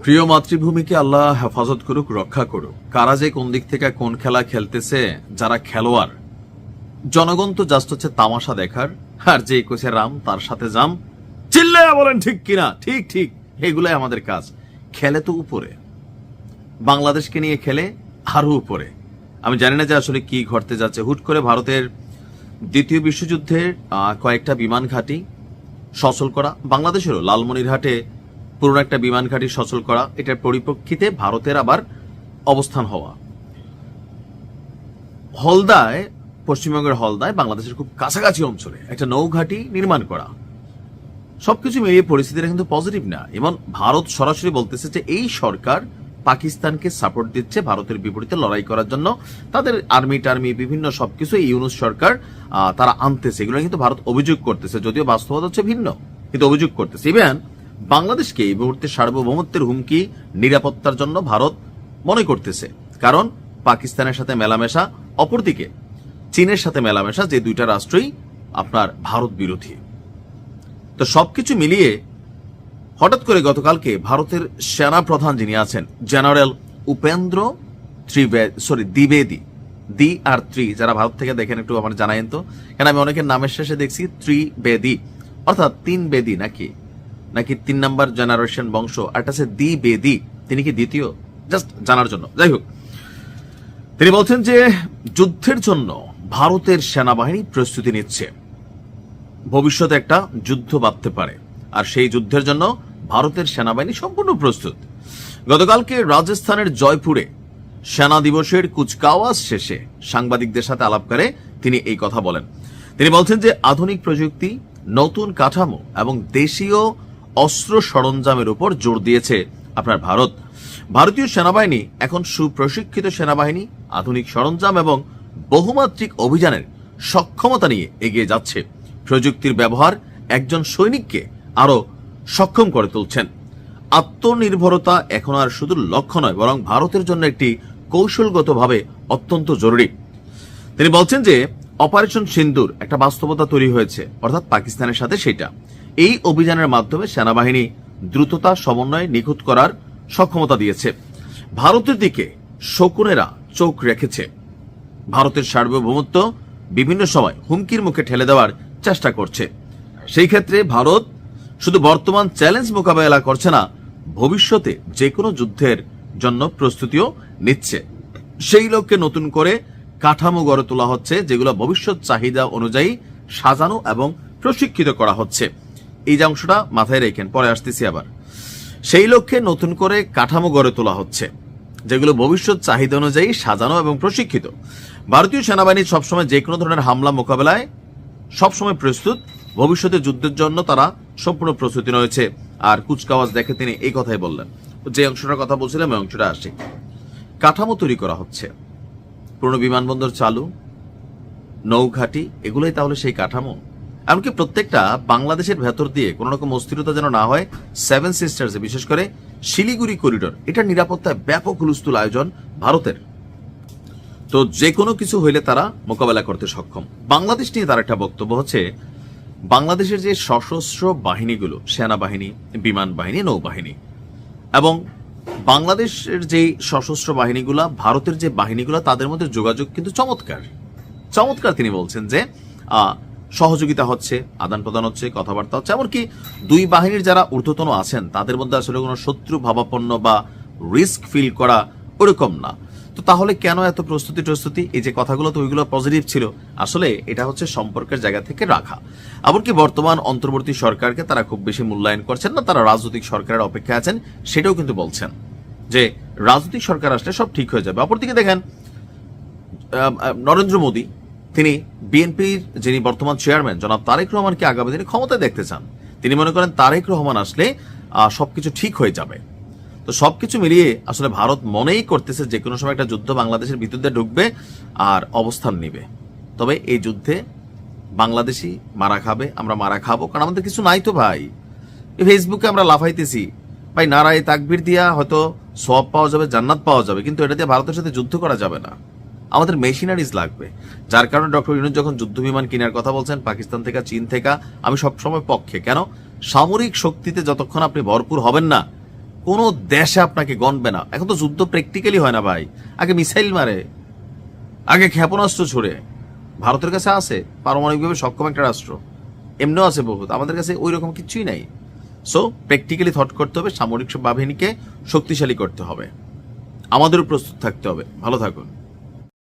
প্রিয় মাতৃভূমিকে আল্লাহ হেফাজত করুক, রক্ষা করুক। কারা যে কোন দিক থেকে কোন খেলা খেলতেছে, যারা খেলোয়াড়, জনগণ তো জাস্ট হচ্ছে তামাশা দেখার। আর যে কোচে রাম তার সাথে জাম, চিল্লায়া বলেন ঠিক কিনা? ঠিক ঠিক, এগুলাই আমাদের কাজ। খেলে তো উপরে, বাংলাদেশকে নিয়ে খেলে আরো উপরে। আমি জানি না যে আসলে কি ঘটতে যাচ্ছে। হুট করে ভারতের দ্বিতীয় বিশ্বযুদ্ধের কয়েকটা বিমান ঘাঁটি সচল করা, বাংলাদেশেরও লালমনিরহাটে পুরনো একটা বিমান ঘাঁটি সচল করা, এটার পরিপ্রেক্ষিতে ভারতের আবার অবস্থান হওয়া। হলদায়, পশ্চিমবঙ্গের হলদায় বাংলাদেশের খুব কাছাকাছি অঞ্চলে একটা নৌঘাঁটি নির্মাণ করা, সবকিছু মিলিয়ে পরিস্থিতিটা কিন্তু পজিটিভ না। এবং ভারত সরাসরি বলতেছে যে এই সরকার পাকিস্তানকে সাপোর্ট দিচ্ছে ভারতের বিপরীতে লড়াই করার জন্য। তাদের আর্মি টার্মি বিভিন্ন সবকিছু ইউনূস সরকার তারা আনতেছে, এগুলো কিন্তু ভারত অভিযোগ করতেছে, যদিও বাস্তবতা হচ্ছে ভিন্ন, কিন্তু অভিযোগ করতেছে। ইভেন বাংলাদেশকে এই মুহূর্তে সার্বভৌমত্বের হুমকি, নিরাপত্তার জন্য ভারত মনে করতেছে, কারণ পাকিস্তানের সাথে মেলামেশা, অপরদিকে চীনের সাথে মেলামেশা, যে দুইটা রাষ্ট্রই আপনার ভারত বিরোধী। তো সবকিছু মিলিয়ে হঠাৎ করে গতকালকে ভারতের সেনা প্রধান যিনি আছেন, জেনারেল উপেন্দ্র দ্বিবেদী, দ্বি আর ত্রি, যারা ভারত থেকে দেখেন একটু আমার জানাইন তো, কেন আমি অনেকের নামের শেষে দেখছি ত্রিবেদী, অর্থাৎ তিন বেদী, নাকি 3 নাম্বার জেনারেশন বংশ, আর একটা আছে দ্বিবেদী, তিনি কি দ্বিতীয়? জাস্ট জানার জন্য। যাই হোক, তিনি বলছেন যে যুদ্ধের জন্য ভারতের সেনাবাহিনী প্রস্তুতি নিচ্ছে, ভবিষ্যতে একটা যুদ্ধ বাঁধতে পারে, আর সেই যুদ্ধের জন্য ভারতের সেনাবাহিনী সম্পূর্ণ প্রস্তুত। গতকালকে রাজস্থানের জয়পুরে সেনা দিবসের কুচকাওয়াজ শেষে সাংবাদিকদের সাথে আলাপ করে তিনি এই কথা বলেন। তিনি বলছেন যে আধুনিক প্রযুক্তি, নতুন কাঠামো এবং দেশীয় অস্ত্র সরঞ্জামের উপর জোর দিয়েছে আপনার ভারত। ভারতীয় সেনাবাহিনী এখন সুপ্রশিক্ষিত সেনাবাহিনী, আধুনিক সরঞ্জাম এবং বহুমাত্রিক অভিযানের সক্ষমতা নিয়ে এগিয়ে যাচ্ছে। প্রযুক্তির ব্যবহার একজন সৈনিককে আরো সক্ষম করে তুলছেন। আত্মনির্ভরতা এখন আর শুধু লক্ষ্য নয়, বরং ভারতের জন্য একটি কৌশলগতভাবে অত্যন্ত জরুরি। তিনি বলছেন যে অপারেশন সিন্দুর একটা বাস্তবতা তৈরি হয়েছে, অর্থাৎ পাকিস্তানের সাথে সেটা। এই অভিযানের মাধ্যমে সেনাবাহিনী দ্রুততা, সমন্বয় নিখুঁত করার সক্ষমতা দিয়েছে। ভারতের দিকে শকুনেরা চোখ রেখেছে। ভারতের সার্বভৌমত্ব বিভিন্ন সময় হুমকির মুখে ঠেলে দেওয়ার চেষ্টা করছে। সেই ক্ষেত্রে ভারত শুধু বর্তমান চ্যালেঞ্জ মোকাবেলা করছে না, ভবিষ্যতে যে কোনো যুদ্ধের জন্য প্রস্তুতিও নিচ্ছে। সেই লক্ষ্যে নতুন করে কাঠামো গড়ে তোলা হচ্ছে, যেগুলো ভবিষ্যৎ চাহিদা অনুযায়ী সাজানো এবং প্রশিক্ষিত করা হচ্ছে। এই যে অংশটা মাথায় রেখেন, পরে আসতেছি আবার। সেই লক্ষ্যে নতুন করে কাঠামো গড়ে তোলা হচ্ছে, যেগুলো ভবিষ্যৎ চাহিদা অনুযায়ী সাজানো এবং প্রশিক্ষিত। ভারতীয় সেনাবাহিনী সবসময় যে কোনো ধরনের হামলা মোকাবেলায় সবসময় প্রস্তুত। ভবিষ্যতে যুদ্ধের জন্য তারা সম্পূর্ণ প্রস্তুতি রয়েছে। আর কুচকাওয়াজ দেখে তিনি এই কথাই বললেন। যে অংশটার কথা বলছিলাম ওই অংশটা আসি। কাঠামো তৈরি করা হচ্ছে, পুরনো বিমানবন্দর চালু, নৌঘাটি, এগুলোই তাহলে সেই কাঠামো। এমনকি প্রত্যেকটা বাংলাদেশের ভেতর দিয়ে কোন রকম অস্থিরতা যেন না হয়। 7 সিস্টার্সে বিশেষ করে শিলিগুড়ি করিডোর, এটার নিরাপত্তায় ব্যাপক হুলস্থুল আয়োজন ভারতের। তো যে কোনো কিছু হইলে তারা মোকাবেলা করতে সক্ষম। বাংলাদেশ নিয়ে তার একটা বক্তব্য হচ্ছে, বাংলাদেশের যে সশস্ত্র বাহিনীগুলো, সেনাবাহিনী, বিমান বাহিনী, নৌবাহিনী, এবং বাংলাদেশের যে সশস্ত্র বাহিনীগুলা, ভারতের যে বাহিনীগুলা, তাদের মধ্যে যোগাযোগ কিন্তু চমৎকার চমৎকার। তিনি বলছেন যে সহযোগিতা হচ্ছে, আদান প্রদান হচ্ছে, কথাবার্তা হচ্ছে। এমনকি দুই বাহিনীর যারা ঊর্ধ্বতন আছেন তাদের মধ্যে আসলে কোনো শত্রু ভাবাপন্ন বা রিস্ক ফিল করা ওরকম না। তো তাহলে কেন এত প্রস্তুতি? এই যে কথাগুলো, তো ওইগুলো পজিটিভ ছিল। আসলে এটা হচ্ছে সম্পর্কের জায়গা থেকে রাখা। এমনকি বর্তমান অন্তর্বর্তী সরকারকে তারা খুব বেশি মূল্যায়ন করছেন না, তারা রাজনৈতিক সরকারের অপেক্ষায় আছেন, সেটাও কিন্তু বলছেন যে রাজনৈতিক সরকার আসলে সব ঠিক হয়ে যাবে। অপরদিকে দেখেন নরেন্দ্র মোদী, তিনি বিএনপির যিনি বর্তমান চেয়ারম্যান জনাব তারেক রহমানকে আগামী দিনে ক্ষমতায় দেখতে চান। তিনি মনে করেন তারেক রহমান আসলে সবকিছু ঠিক হয়ে যাবে। তো সবকিছু মিলিয়ে আসলে ভারত মনেই করতেছে যে কোনো সময় একটা যুদ্ধ বাংলাদেশের ভিতর দিয়ে ঢুকবে আর অবস্থান নিবে। তবে এই যুদ্ধে বাংলাদেশি মারা খাবে, আমরা মারা খাবো, কারণ আমাদের কিছু নাই তো ভাই। ফেসবুকে আমরা লাফাইতেছি ভাই, নারায়ে তাকবীর দিয়া হয়তো সওয়াব পাওয়া যাবে, জান্নাত পাওয়া যাবে, কিন্তু এটা দিয়ে ভারতের সাথে যুদ্ধ করা যাবে না। আমাদের মেশিনারিজ লাগবে। যার কারণে ডক্টর ইউনূস যখন যুদ্ধ বিমান কেনার কথা বলছেন পাকিস্তান থেকে, চীন থেকে, আমি সবসময় পক্ষে। কেন? সামরিক শক্তিতে যতক্ষণ আপনি ভরপুর হবেন না, কোনো দেশে আপনাকে গণবে না। এখন তো যুদ্ধ প্র্যাকটিক্যালি হয় না ভাই, আগে মিসাইল মারে, আগে ক্ষেপণাস্ত্র ছুড়ে। ভারতের কাছে আছে পারমাণবিকভাবে সক্ষম একটা রাষ্ট্র, এমনিও আছে বহুত, আমাদের কাছে ওই রকম কিছুই নাই। সো প্র্যাকটিক্যালি থট করতে হবে, সামরিক বাহিনীকে শক্তিশালী করতে হবে, আমাদেরও প্রস্তুত থাকতে হবে। ভালো থাকুন।